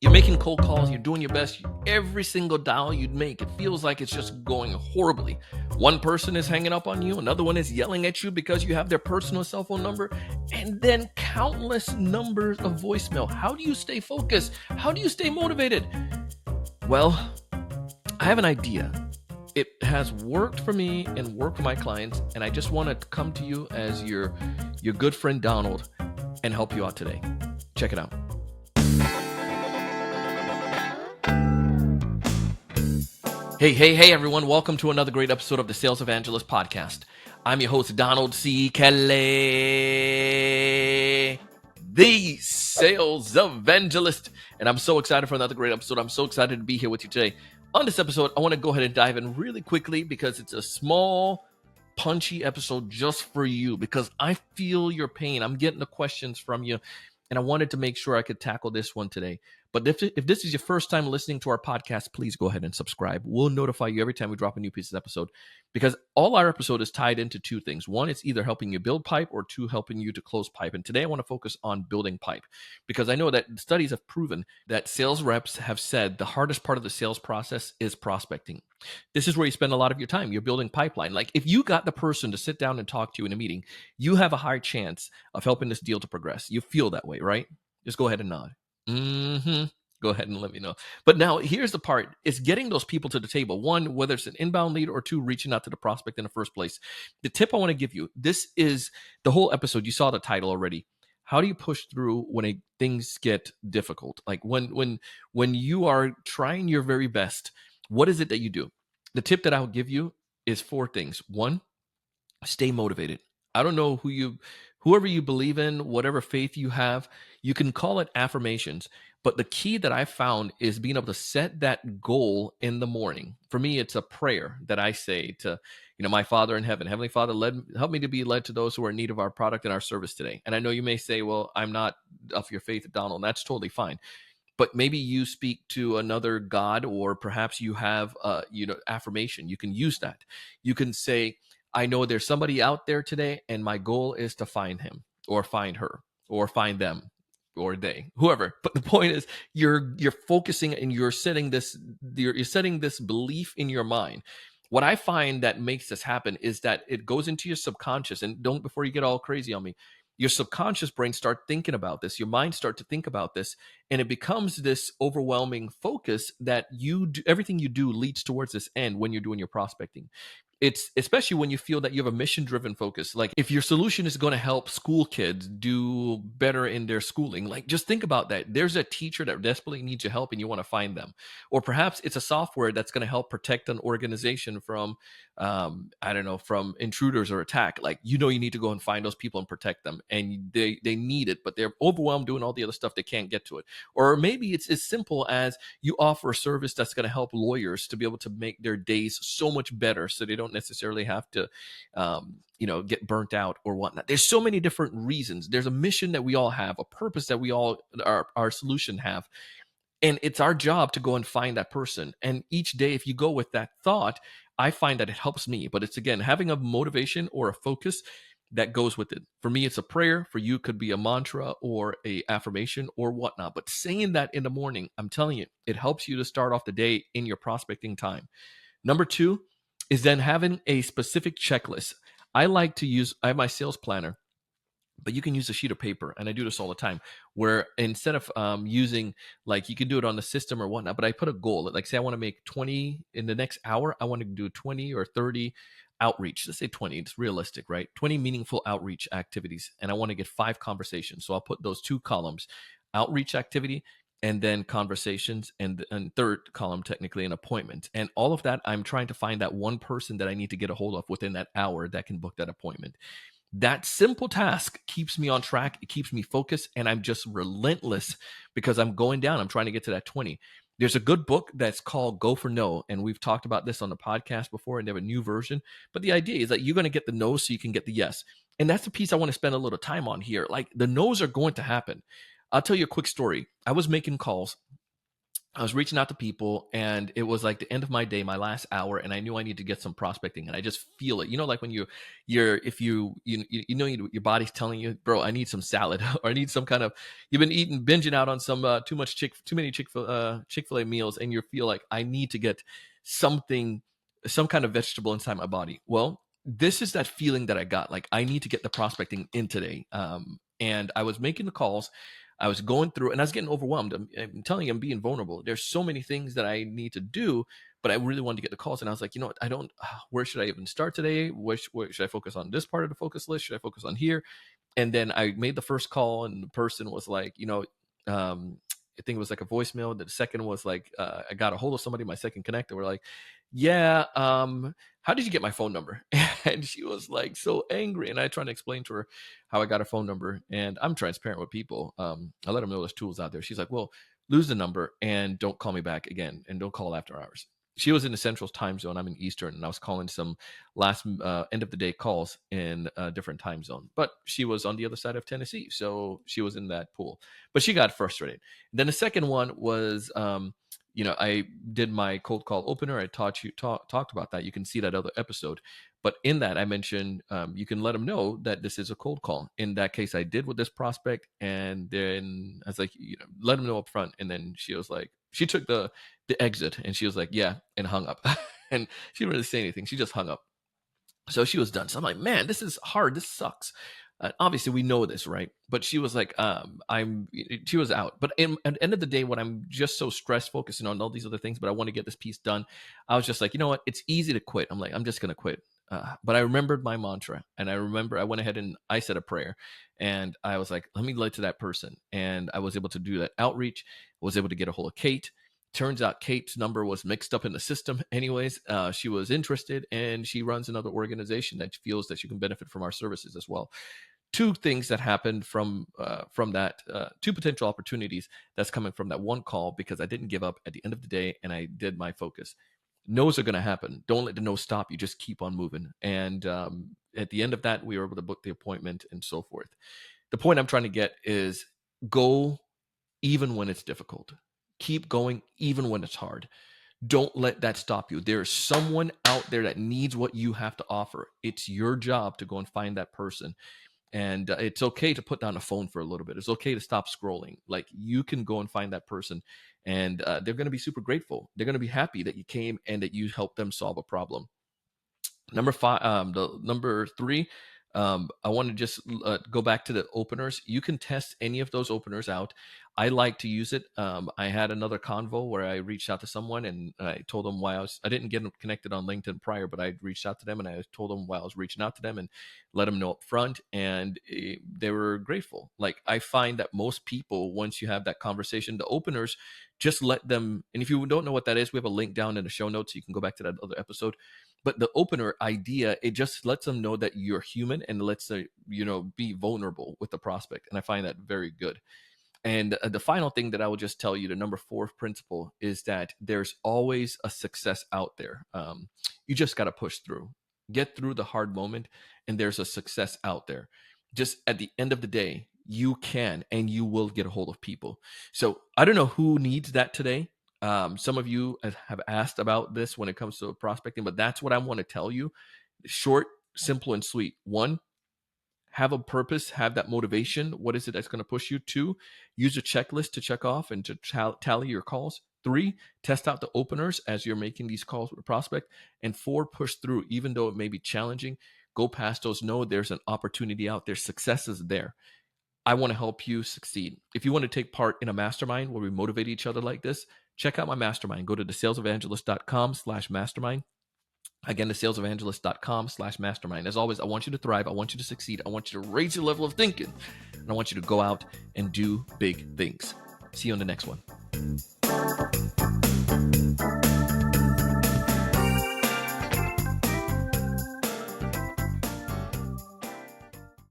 You're making cold calls, you're doing your best. Every single dial you'd make, it feels like it's just going horribly. One person is hanging up on you, another one is yelling at you because you have their personal cell phone number, and then countless numbers of voicemail. How do you stay focused? How do you stay motivated? Well, I have an idea. It has worked for me and worked for my clients, and I just want to come to you as your good friend Donald and help you out today. Check it out. Hey, everyone. Welcome to another great episode of the Sales Evangelist Podcast. I'm your host, Donald C. Kelly, the Sales Evangelist. And I'm so excited for another great episode. I'm so excited to be here with you today. On this episode, I want to go ahead and dive in really quickly because it's a small, punchy episode just for you because I feel your pain. I'm getting the questions from you, and I wanted to make sure I could tackle this one today. But if this is your first time listening to our podcast, please go ahead and subscribe. We'll notify you every time we drop a new piece of episode because all our episode is tied into two things. One, it's either helping you build pipe or two, helping you to close pipe. And today I want to focus on building pipe because I know that studies have proven that sales reps have said the hardest part of the sales process is prospecting. This is where you spend a lot of your time. You're building pipeline. Like if you got the person to sit down and talk to you in a meeting, you have a high chance of helping this deal to progress. You feel that way, right? Just go ahead and nod. Go ahead and let me know. But now here's the part. It's getting those people to the table. One, whether it's an inbound lead or two, reaching out to the prospect in the first place. The tip I want to give you, this is the whole episode. You saw the title already. How do you push through when things get difficult? Like when you are trying your very best, what is it that you do? The tip that I'll give you is 4 things. 1, stay motivated. I don't know whoever you believe in, whatever faith you have, you can call it affirmations. But the key that I found is being able to set that goal in the morning. For me, it's a prayer that I say to, my Father in heaven. Heavenly Father, help me to be led to those who are in need of our product and our service today. And I know you may say, well, I'm not of your faith, Donald. That's totally fine. But maybe you speak to another God, or perhaps you have, affirmation. You can use that. You can say, I know there's somebody out there today, and my goal is to find him or find her or find them or they, whoever. But the point is, you're focusing and you're setting this belief in your mind. What I find that makes this happen is that it goes into your subconscious, and don't, before you get all crazy on me, your subconscious brain start thinking about this, your mind start to think about this, and it becomes this overwhelming focus that everything you do leads towards this end when you're doing your prospecting. It's especially when you feel that you have a mission-driven focus. Like if your solution is going to help school kids do better in their schooling, like just think about that. There's a teacher that desperately needs your help and you want to find them. Or perhaps it's a software that's going to help protect an organization from, from intruders or attack. Like, you need to go and find those people and protect them. And they need it, but they're overwhelmed doing all the other stuff. They can't get to it. Or maybe it's as simple as you offer a service that's going to help lawyers to be able to make their days so much better so they don't necessarily have to get burnt out or whatnot. There's so many different reasons. There's a mission that we all have, a purpose that we all, our solution have. And it's our job to go and find that person. And each day, if you go with that thought, I find that it helps me. But it's, again, having a motivation or a focus that goes with it. For me, it's a prayer. For you, it could be a mantra or a affirmation or whatnot. But saying that in the morning, I'm telling you, it helps you to start off the day in your prospecting time. Number 2 is then having a specific checklist. I have my sales planner, but you can use a sheet of paper, and I do this all the time, where instead of using, like, you can do it on the system or whatnot, but I put a goal. Like, say I want to make 20 in the next hour. I want to do 20 or 30 outreach. Let's say 20. It's realistic, right? 20 meaningful outreach activities, and I want to get 5 conversations. So I'll put those 2 columns, outreach activity, and then conversations, and third column, technically, an appointment. And all of that, I'm trying to find that one person that I need to get a hold of within that hour that can book that appointment. That simple task keeps me on track. It keeps me focused, and I'm just relentless because I'm going down. I'm trying to get to that 20. There's a good book that's called Go for No, and we've talked about this on the podcast before, and they have a new version. But the idea is that you're going to get the no so you can get the yes. And that's the piece I want to spend a little time on here. Like, the no's are going to happen. I'll tell you a quick story. I was making calls I was reaching out to people, and it was like the end of my day, my last hour, and I knew I needed to get some prospecting, and I just feel it. Like when if your body's telling you, bro, I need some salad, or I need some kind of, you've been binging out on some too many Chick-fil-A meals, and you feel like I need to get something, some kind of vegetable inside my body. Well, this is that feeling that I got, like I need to get the prospecting in today. And I was making the calls, I was going through, and I was getting overwhelmed. I'm telling you, I'm being vulnerable. There's so many things that I need to do, but I really wanted to get the calls. And I was like, you know what? I don't. Where should I even start today? Where should I focus on? This part of the focus list? Should I focus on here? And then I made the first call, and the person was like, I think it was like a voicemail. The second was like, I got a hold of somebody, my second connector. We're like, yeah, how did you get my phone number? And she was like so angry. And I tried to explain to her how I got her phone number. And I'm transparent with people. I let them know there's tools out there. She's like, well, lose the number and don't call me back again. And don't call after hours. She was in the central time zone. I'm in Eastern, and I was calling some last end of the day calls in a different time zone. But she was on the other side of Tennessee, so she was in that pool. But she got frustrated. Then the second one was, I did my cold call opener. I talked about that. You can see that other episode. But in that, I mentioned you can let them know that this is a cold call. In that case, I did with this prospect, and then I was like, let them know up front. And then she was like, she took the exit, and she was like, yeah, and hung up. And she didn't really say anything. She just hung up. So she was done. So I'm like, man, this is hard. This sucks. Obviously, we know this, right? But she was like, she was out. But at the end of the day, when I'm just so stressed, focusing on all these other things, but I want to get this piece done, I was just like, you know what? It's easy to quit. I'm like, I'm just going to quit. But I remembered my mantra, and I went ahead and I said a prayer, and I was like, let me relate to that person. And I was able to do that outreach. I was able to get a hold of Kate. Turns out Kate's number was mixed up in the system. Anyways, she was interested, and she runs another organization that feels that she can benefit from our services as well. Two things that happened from that, two potential opportunities that's coming from that one call, because I didn't give up at the end of the day, and I did my focus. No's are going to happen. Don't let the no stop you. Just keep on moving. And at the end of that, we were able to book the appointment and so forth. The point I'm trying to get is go even when it's difficult. Keep going even when it's hard. Don't let that stop you. There's someone out there that needs what you have to offer. It's your job to go and find that person. And it's okay to put down a phone for a little bit. It's okay to stop scrolling. Like, you can go and find that person, and they're going to be super grateful. They're going to be happy that you came and that you helped them solve a problem. Number three, I want to just go back to the openers. You can test any of those openers out. I like to use it. I had another convo where I reached out to someone, and I told them why I didn't get them connected on LinkedIn prior, but I reached out to them, and I told them why I was reaching out to them and let them know up front, and they were grateful. Like, I find that most people, once you have that conversation, the openers, just let them, and if you don't know what that is, we have a link down in the show notes, so you can go back to that other episode. But the opener idea, it just lets them know that you're human, and lets them, be vulnerable with the prospect. And I find that very good. And the final thing that I will just tell you, the number 4 principle, is that there's always a success out there. You just got to push through, get through the hard moment, and there's a success out there. Just at the end of the day, you can and you will get a hold of people. So I don't know who needs that today. Some of you have asked about this when it comes to prospecting, but that's what I want to tell you. Short, simple, and sweet. 1, have a purpose, have that motivation. What is it that's going to push you? 2, use a checklist to check off and to tally your calls. 3, test out the openers as you're making these calls with a prospect. And 4, push through, even though it may be challenging. Go past those. Know there's an opportunity out there. Success is there. I want to help you succeed. If you want to take part in a mastermind where we motivate each other like this, check out my mastermind. Go to thesalesevangelist.com/mastermind. Again, thesalesevangelist.com/mastermind. As always, I want you to thrive. I want you to succeed. I want you to raise your level of thinking. And I want you to go out and do big things. See you on the next one.